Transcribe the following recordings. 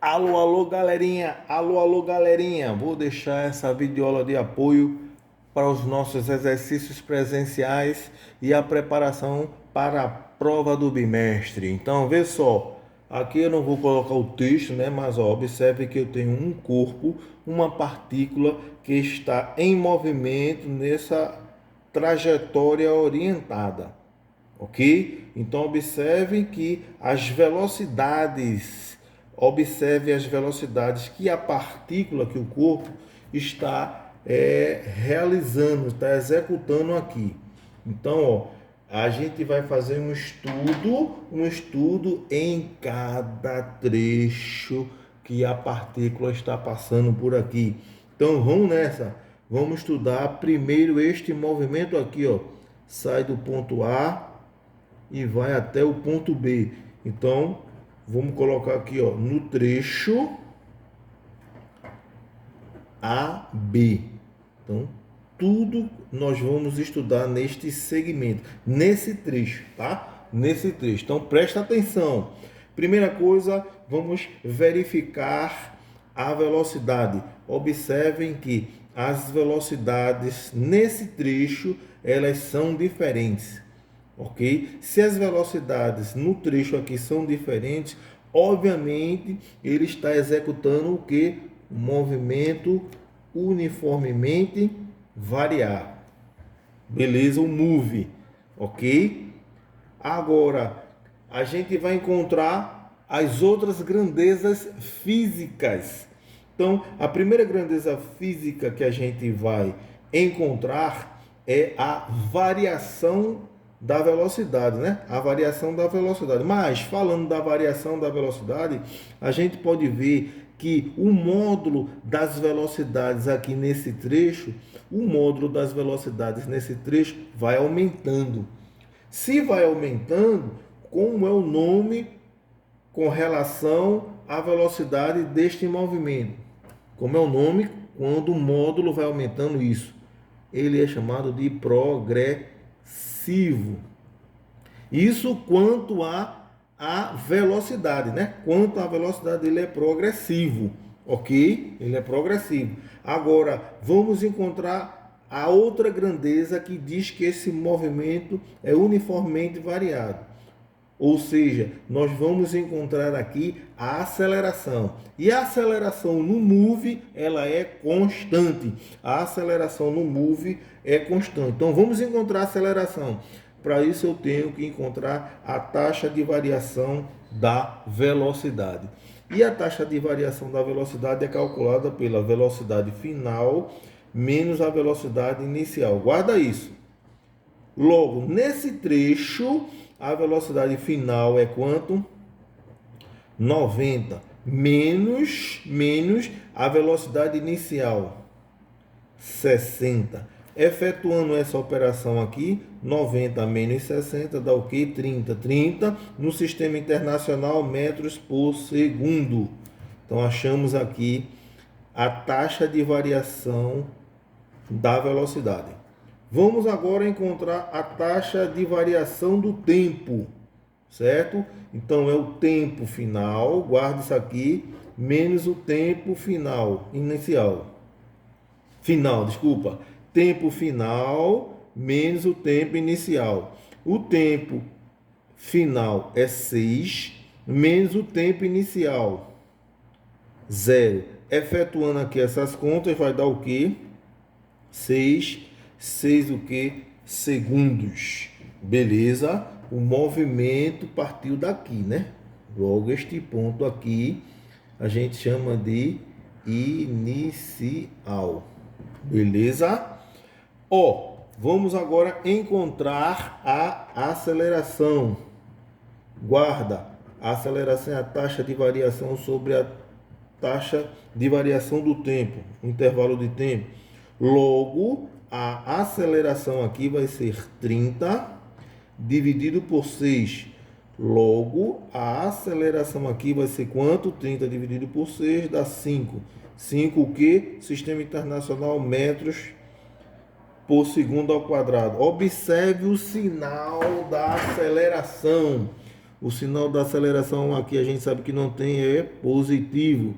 Alô, alô, galerinha! Alô, alô, galerinha! Vou deixar essa videoaula de apoio para os nossos exercícios presenciais e a preparação para a prova do bimestre. Então, vê só, aqui eu não vou colocar o texto, né? Mas ó, observe que eu tenho um corpo, uma partícula que está em movimento nessa trajetória orientada, ok? Então observe as velocidades que a partícula, que o corpo está realizando, está executando aqui. Então, ó, a gente vai fazer um estudo em cada trecho que a partícula está passando por aqui. Então, vamos nessa. Vamos estudar primeiro este movimento aqui, ó. Sai do ponto A e vai até o ponto B. Então, vamos colocar aqui, ó, no trecho AB. Então, tudo nós vamos estudar neste segmento, nesse trecho, tá? Nesse trecho. Então, presta atenção. Primeira coisa, vamos verificar a velocidade. Observem que as velocidades nesse trecho, elas são diferentes, ok? Se as velocidades no trecho aqui são diferentes, obviamente ele está executando o que? Um movimento uniformemente variável. Beleza? O move, ok? Agora, a gente vai encontrar as outras grandezas físicas. Então, a primeira grandeza física que a gente vai encontrar é a variação da velocidade, né? A variação da velocidade. Mas, falando da variação da velocidade, a gente pode ver que o módulo das velocidades aqui nesse trecho, o módulo das velocidades nesse trecho vai aumentando. Se vai aumentando, como é o nome com relação à velocidade deste movimento? Como é o nome quando o módulo vai aumentando isso? Ele é chamado de progressivo. Isso quanto a velocidade, né? Quanto a velocidade, ele é progressivo, ok? Ele é progressivo. Agora, vamos encontrar a outra grandeza que diz que esse movimento é uniformemente variado. Ou seja, nós vamos encontrar aqui a aceleração. E a aceleração no move, ela é constante. A aceleração no move é constante. Então, vamos encontrar a aceleração. Para isso, eu tenho que encontrar a taxa de variação da velocidade. E a taxa de variação da velocidade é calculada pela velocidade final menos a velocidade inicial. Guarda isso. Logo, nesse trecho, a velocidade final é quanto? 90 menos a velocidade inicial, 60. Efetuando essa operação aqui, 90 menos 60 dá o que? 30. 30 no sistema internacional metros por segundo. Então, achamos aqui a taxa de variação da velocidade. Vamos agora encontrar a taxa de variação do tempo, certo? Então é o tempo final, guarda isso aqui, menos o tempo inicial. Desculpa. Tempo final menos o tempo inicial. O tempo final é 6, menos o tempo inicial, 0. Efetuando aqui essas contas, vai dar o quê? 6 o que? Segundos. Beleza? O movimento partiu daqui, né? Logo, este ponto aqui a gente chama de inicial. Beleza? Ó, vamos agora encontrar a aceleração. Guarda, a aceleração é a taxa de variação sobre a taxa de variação do tempo, intervalo de tempo. Logo, a aceleração aqui vai ser 30 dividido por 6. Logo, a aceleração aqui vai ser quanto? 30 dividido por 6 dá 5. 5 o quê? Sistema Internacional metros por segundo ao quadrado. Observe o sinal da aceleração. O sinal da aceleração aqui a gente sabe que não tem, é positivo.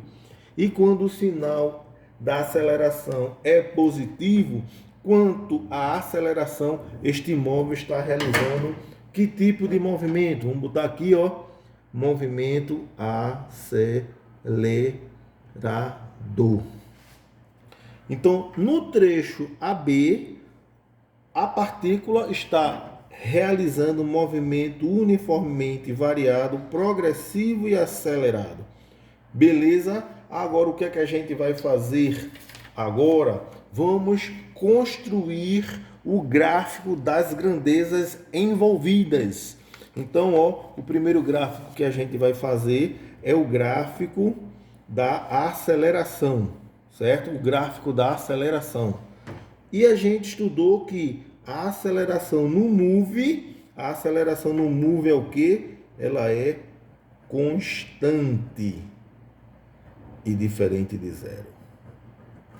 E quando o sinal da aceleração é positivo, quanto à aceleração, este móvel está realizando que tipo de movimento? Vamos botar aqui, ó, movimento acelerador. Então, no trecho AB, a partícula está realizando um movimento uniformemente variado, progressivo e acelerado. Beleza? Agora o que é que a gente vai fazer? Agora vamos construir o gráfico das grandezas envolvidas. Então, ó, o primeiro gráfico que a gente vai fazer é o gráfico da aceleração, certo? O gráfico da aceleração. E a gente estudou que a aceleração no move é o quê? Ela é constante e diferente de zero.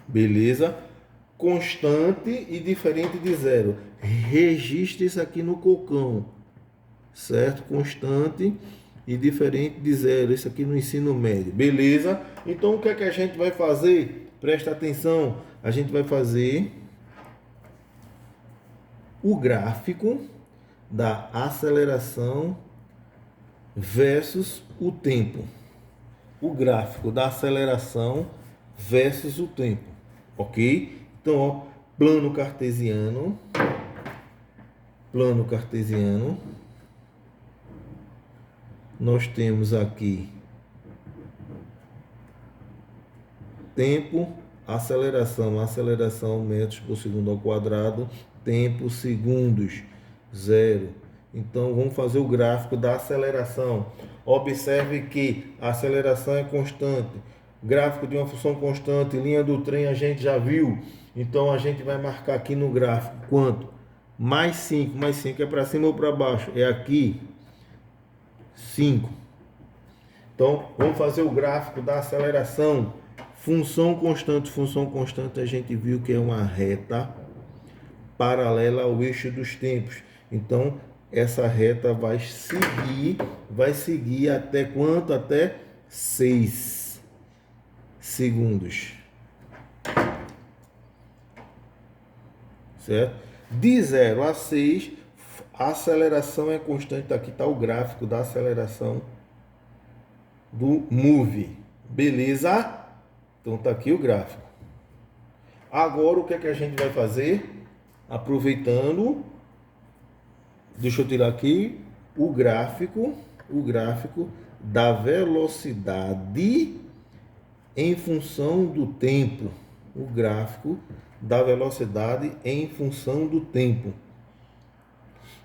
Beleza? Constante e diferente de zero. Registre isso aqui no cocão, certo? Constante e diferente de zero. Isso aqui no ensino médio. Beleza? Então o que é que a gente vai fazer? Presta atenção. A gente vai fazer o gráfico da aceleração versus o tempo. O gráfico da aceleração versus o tempo, ok? Então, ó, plano cartesiano, nós temos aqui tempo, aceleração metros por segundo ao quadrado, tempo segundos, zero. Então vamos fazer o gráfico da aceleração. Observe que a aceleração é constante. Gráfico de uma função constante, linha do trem a gente já viu. Então a gente vai marcar aqui no gráfico quanto? Mais 5 é para cima ou para baixo? É aqui 5. Então vamos fazer o gráfico da aceleração. Função constante a gente viu que é uma reta paralela ao eixo dos tempos. Então, essa reta vai seguir até quanto? Até 6 segundos. Certo? De 0 a 6, a aceleração é constante. Aqui está o gráfico da aceleração do move. Beleza? Então está aqui o gráfico. Agora o que é que a gente vai fazer? Aproveitando, deixa eu tirar aqui o gráfico da velocidade em função do tempo. O gráfico da velocidade em função do tempo.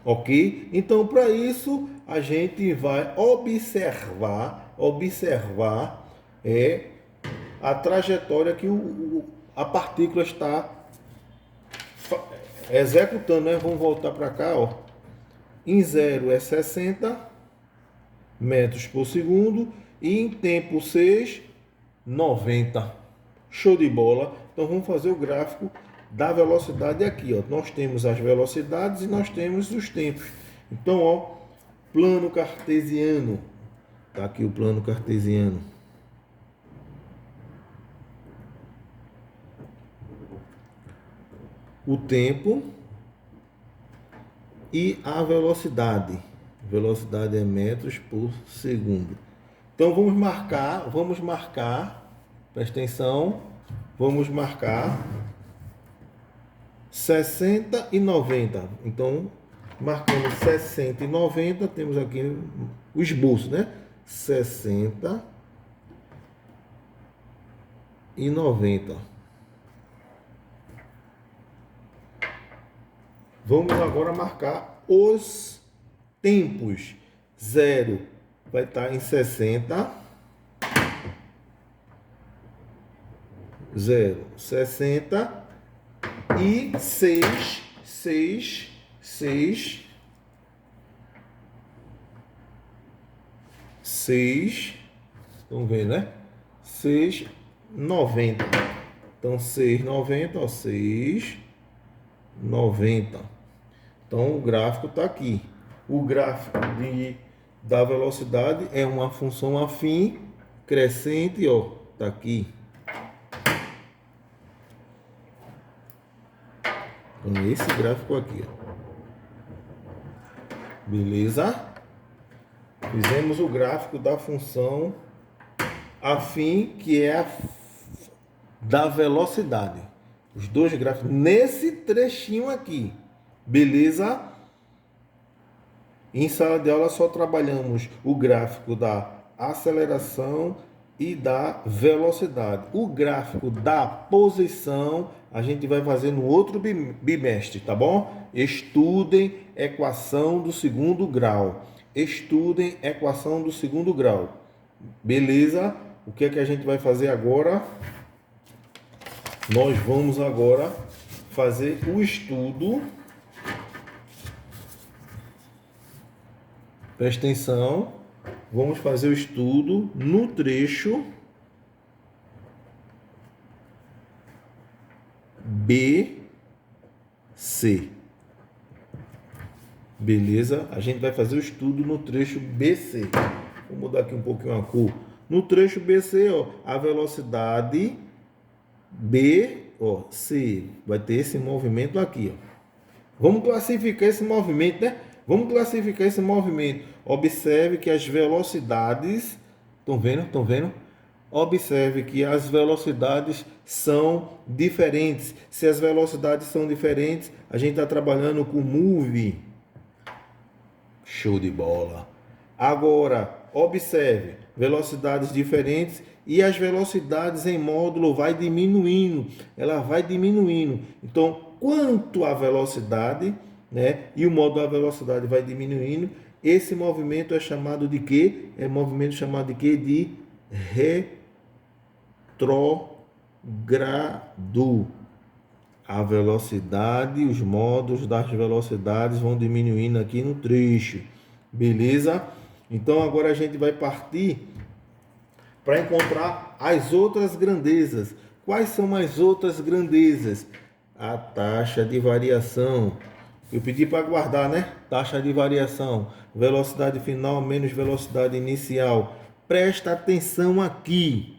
Ok? Então, para isso, a gente vai observar a trajetória que a partícula está executando, né? Vamos voltar para cá, ó. Em 0 é 60 metros por segundo e em tempo 6, 90. Show de bola. Então vamos fazer o gráfico da velocidade aqui, ó. Nós temos as velocidades e nós temos os tempos. Então, ó, plano cartesiano. Tá aqui o plano cartesiano. O tempo e a velocidade. Velocidade é metros por segundo. Então vamos marcar, presta atenção, vamos marcar 60 e 90. Então, marcando 60 e 90, temos aqui o esboço, né? 60 e 90. Vamos agora marcar os tempos. 0 vai estar em 60. 60. E 6. Vamos ver, né? 6,90. Então, 6,90, ó, 6,90. Então, o gráfico está aqui. O gráfico da velocidade é uma função afim crescente, ó, tá aqui. Com esse gráfico aqui, ó. Beleza? Fizemos o gráfico da função afim, que é a da velocidade. Os dois gráficos nesse trechinho aqui. Beleza? Em sala de aula só trabalhamos o gráfico da aceleração e da velocidade. O gráfico da posição a gente vai fazer no outro bimestre, tá bom? Estudem equação do segundo grau. Estudem equação do segundo grau. Beleza? O que é que a gente vai fazer agora? Nós vamos agora fazer o estudo. Presta atenção. Vamos fazer o estudo no trecho BC. Beleza? A gente vai fazer o estudo no trecho BC. Vou mudar aqui um pouquinho a cor. No trecho BC, ó, a velocidade B, ó, C, vai ter esse movimento aqui, ó. Vamos classificar esse movimento, né? Vamos classificar esse movimento. Observe que as velocidades, estão vendo? Estão vendo? Observe que as velocidades são diferentes. Se as velocidades são diferentes, a gente está trabalhando com move. Show de bola. Agora, observe, velocidades diferentes e as velocidades em módulo vai diminuindo. Ela vai diminuindo. Então, quanto a velocidade, né, e o módulo da velocidade vai diminuindo, esse movimento é chamado de quê? É movimento chamado de quê? De retrógrado. A velocidade, os módulos das velocidades vão diminuindo aqui no trecho. Beleza? Então agora a gente vai partir para encontrar as outras grandezas. Quais são as outras grandezas? A taxa de variação. Eu pedi para guardar, né? Taxa de variação. Velocidade final menos velocidade inicial. Presta atenção aqui.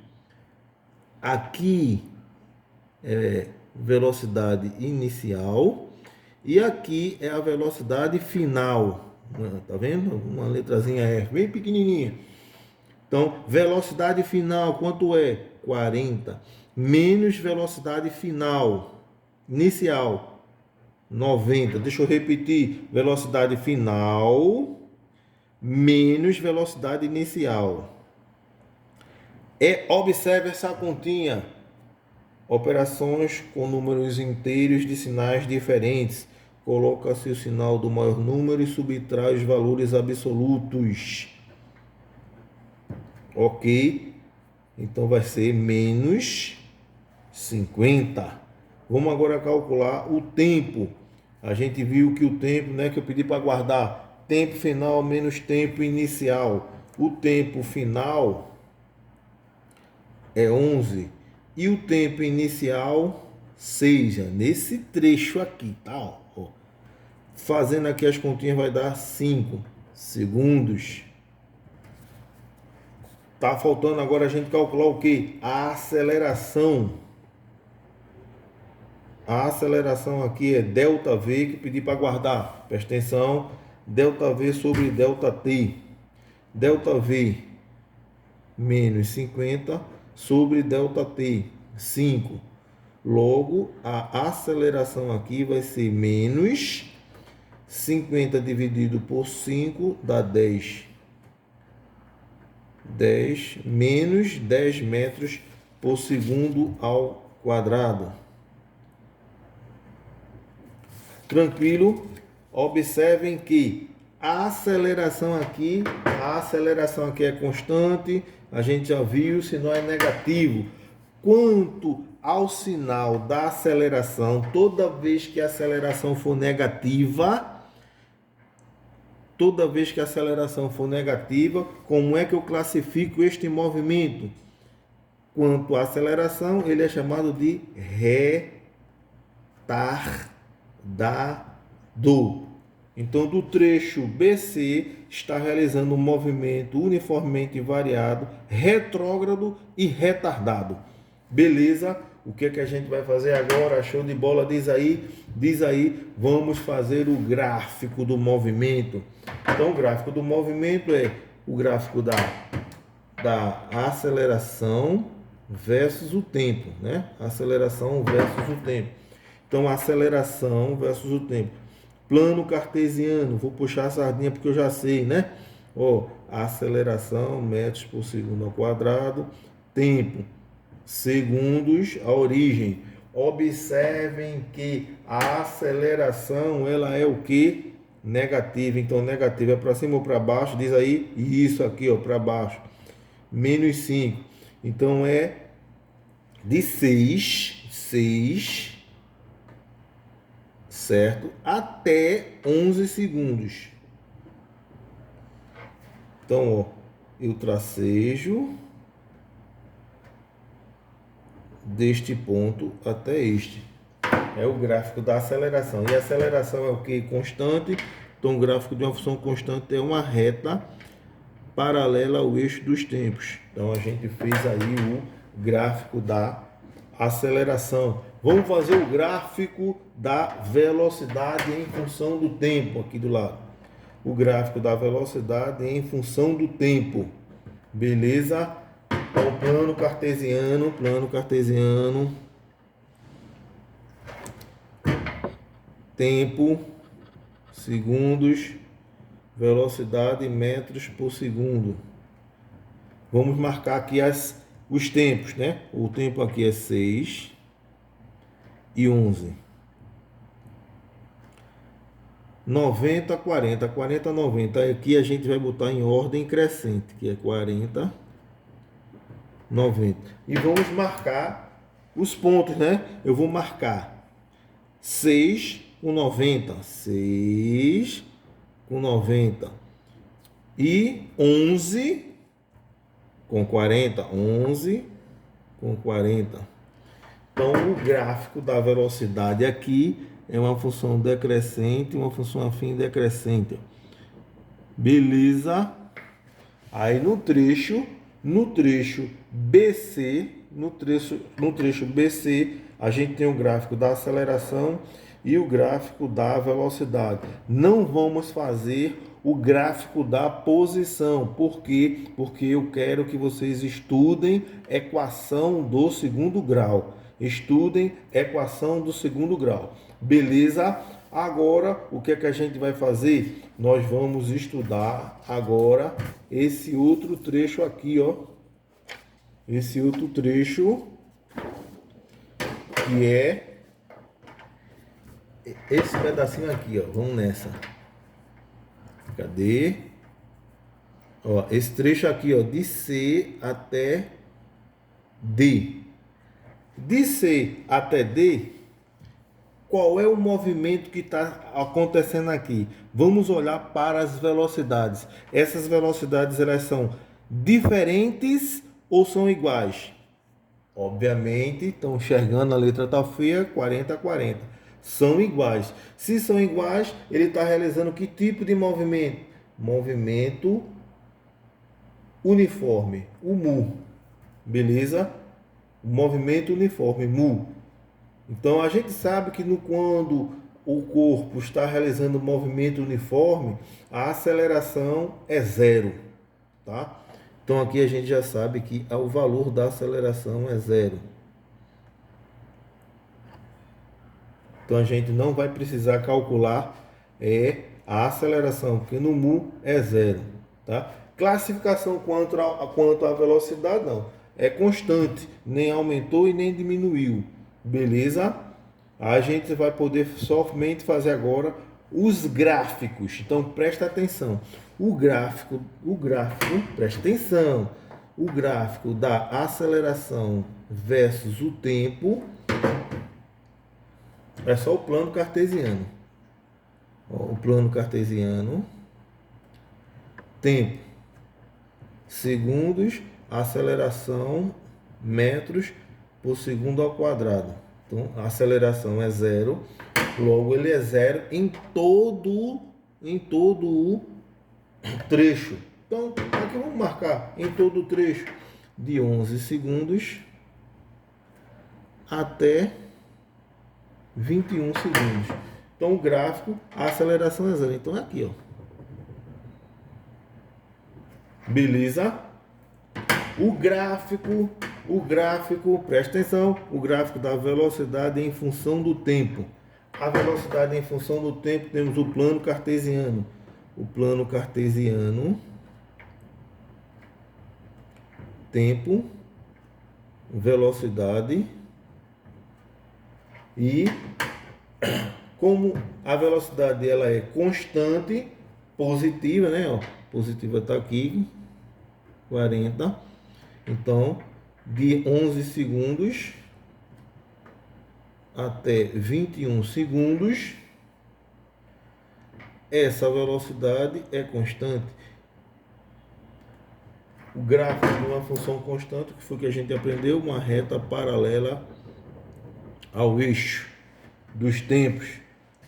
Aqui é velocidade inicial e aqui é a velocidade final. Tá vendo? Uma letrazinha F bem pequenininha. Então, velocidade final quanto é? 40 menos velocidade final inicial 90. Deixa eu repetir. Velocidade final menos velocidade inicial. Observe essa continha. Operações com números inteiros de sinais diferentes. Coloca-se o sinal do maior número e subtrai os valores absolutos. Ok? Então vai ser menos 50. Vamos agora calcular o tempo. A gente viu que o tempo, né, que eu pedi para guardar, tempo final menos tempo inicial. O tempo final é 11 e o tempo inicial 6, nesse trecho aqui, tá? Ó. Fazendo aqui as continhas vai dar 5 segundos. Tá faltando agora a gente calcular o que? A aceleração. A aceleração aqui é ΔV, que eu pedi para guardar. Presta atenção. ΔV sobre ΔT. ΔV menos 50 sobre ΔT, 5. Logo, a aceleração aqui vai ser menos 50 dividido por 5 dá 10. 10 menos 10 metros por segundo ao quadrado. Tranquilo? Observem que a aceleração aqui é constante, a gente já viu, o sinal é negativo. Quanto ao sinal da aceleração, toda vez que a aceleração for negativa, como é que eu classifico este movimento? Quanto à aceleração, ele é chamado de retardado. Então, do trecho BC está realizando um movimento uniformemente variado, retrógrado e retardado. Beleza? O que é que a gente vai fazer agora? Show de bola, diz aí, vamos fazer o gráfico do movimento. Então, o gráfico do movimento é o gráfico da aceleração versus o tempo, né? Aceleração versus o tempo. Então, aceleração versus o tempo. Plano cartesiano, vou puxar a sardinha porque eu já sei, né? Ó, aceleração, metros por segundo ao quadrado, tempo, segundos, a origem. Observem que a aceleração, ela é o que? Negativa. Então, negativa é para cima ou para baixo, diz aí, e isso aqui, ó, para baixo. Menos 5. Então, é de 6, certo? Até 11 segundos. Então, ó, eu tracejo deste ponto até este. É o gráfico da aceleração. E a aceleração é o que? Constante. Então, o gráfico de uma função constante é uma reta paralela ao eixo dos tempos. Então, a gente fez aí o gráfico da aceleração. Vamos fazer o gráfico da velocidade em função do tempo aqui do lado. O gráfico da velocidade em função do tempo. Beleza? Então, plano cartesiano, tempo, segundos, velocidade, metros por segundo. Vamos marcar aqui os tempos, né? O tempo aqui é 6 e 11. 90, 40, 40, 90. Aqui a gente vai botar em ordem crescente, que é 40, 90. E vamos marcar os pontos, né? Eu vou marcar 6 com 90. 6 com 90. E 11 com 40. 11 com 40. Então, o gráfico da velocidade aqui é uma função decrescente, uma função afim decrescente. Beleza? Aí no trecho BC, no trecho BC, a gente tem o gráfico da aceleração e o gráfico da velocidade. Não vamos fazer o gráfico da posição. Por quê? Porque eu quero que vocês estudem equação do segundo grau. Estudem equação do segundo grau. Beleza? Agora, o que é que a gente vai fazer? Nós vamos estudar agora esse outro trecho aqui, ó. Esse outro trecho que é esse pedacinho aqui, ó. Vamos nessa. Cadê? Ó, esse trecho aqui, ó, de C até D. De C até D, qual é o movimento que está acontecendo aqui? Vamos olhar para as velocidades. Essas velocidades, elas são diferentes ou são iguais? Obviamente, estão enxergando, a letra está feia, 40, 40. São iguais. Se são iguais, ele está realizando que tipo de movimento? Movimento uniforme, o mu. Beleza? Movimento uniforme, mu. Então, a gente sabe que quando o corpo está realizando movimento uniforme, a aceleração é zero, tá? Então, aqui a gente já sabe que o valor da aceleração é zero. Então, a gente não vai precisar calcular a aceleração, porque no mu é zero, tá? Classificação quanto à velocidade, não. É constante, nem aumentou e nem diminuiu. Beleza? A gente vai poder somente fazer agora os gráficos. Então presta atenção. O gráfico, presta atenção. O gráfico da aceleração versus o tempo é só o plano cartesiano. Ó, o plano cartesiano, tempo, segundos, aceleração, metros por segundo ao quadrado. Então, a aceleração é zero, logo ele é zero em todo em todo o trecho. Então, aqui vamos marcar em todo o trecho de 11 segundos até 21 segundos. Então, o gráfico, a aceleração é zero. Então, é aqui, ó. Beleza? O gráfico, presta atenção, o gráfico da velocidade em função do tempo. A velocidade em função do tempo, temos o plano cartesiano. O plano cartesiano, tempo, velocidade, e como a velocidade ela é constante, positiva, né? Ó, positiva está aqui, 40. Então, de 11 segundos até 21 segundos, essa velocidade é constante. O gráfico de uma função constante, que foi que a gente aprendeu, uma reta paralela ao eixo dos tempos.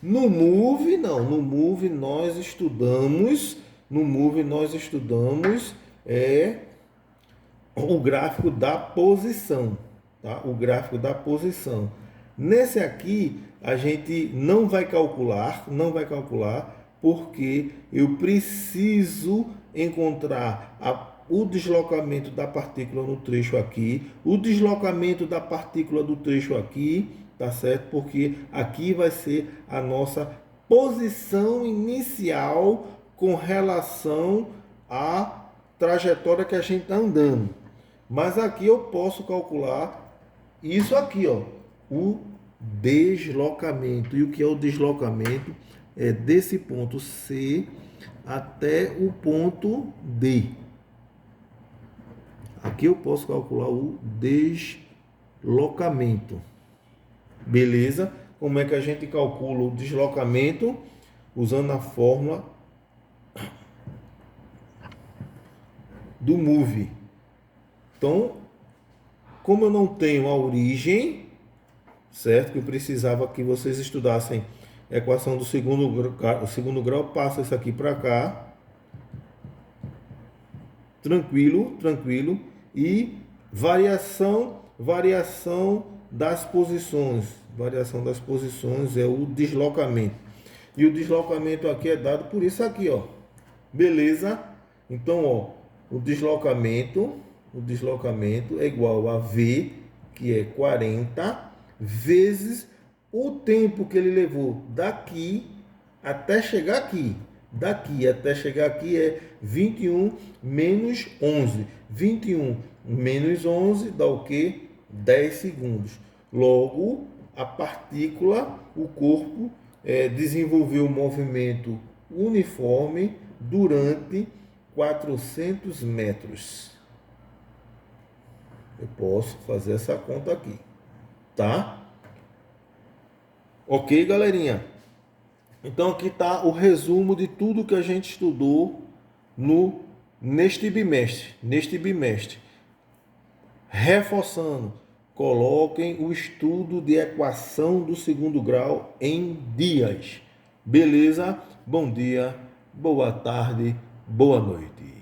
No Move, não. No Move nós estudamos o gráfico da posição, tá? O gráfico da posição. Nesse aqui a gente não vai calcular, porque eu preciso encontrar o deslocamento da partícula no trecho aqui, o deslocamento da partícula do trecho aqui, tá certo? Porque aqui vai ser a nossa posição inicial com relação à trajetória que a gente está andando. Mas aqui eu posso calcular isso aqui, ó, o deslocamento. E o que é o deslocamento? É desse ponto C até o ponto D. Aqui eu posso calcular o deslocamento. Beleza? Como é que a gente calcula o deslocamento? Usando a fórmula do Move. Então, como eu não tenho a origem, certo? Que eu precisava que vocês estudassem a equação do segundo grau, passa isso aqui para cá. Tranquilo. E variação das posições. Variação das posições é o deslocamento. E o deslocamento aqui é dado por isso aqui, ó. Beleza? Então, ó, o deslocamento é igual a V, que é 40, vezes o tempo que ele levou daqui até chegar aqui. Daqui até chegar aqui é 21 menos 11. 21 menos 11 dá o quê? 10 segundos. Logo, a partícula, o corpo, desenvolveu um movimento uniforme durante 400 metros. Eu posso fazer essa conta aqui, tá? Ok, galerinha? Então aqui está o resumo de tudo que a gente estudou neste bimestre. Reforçando, coloquem o estudo de equação do segundo grau em dias. Beleza? Bom dia, boa tarde, boa noite.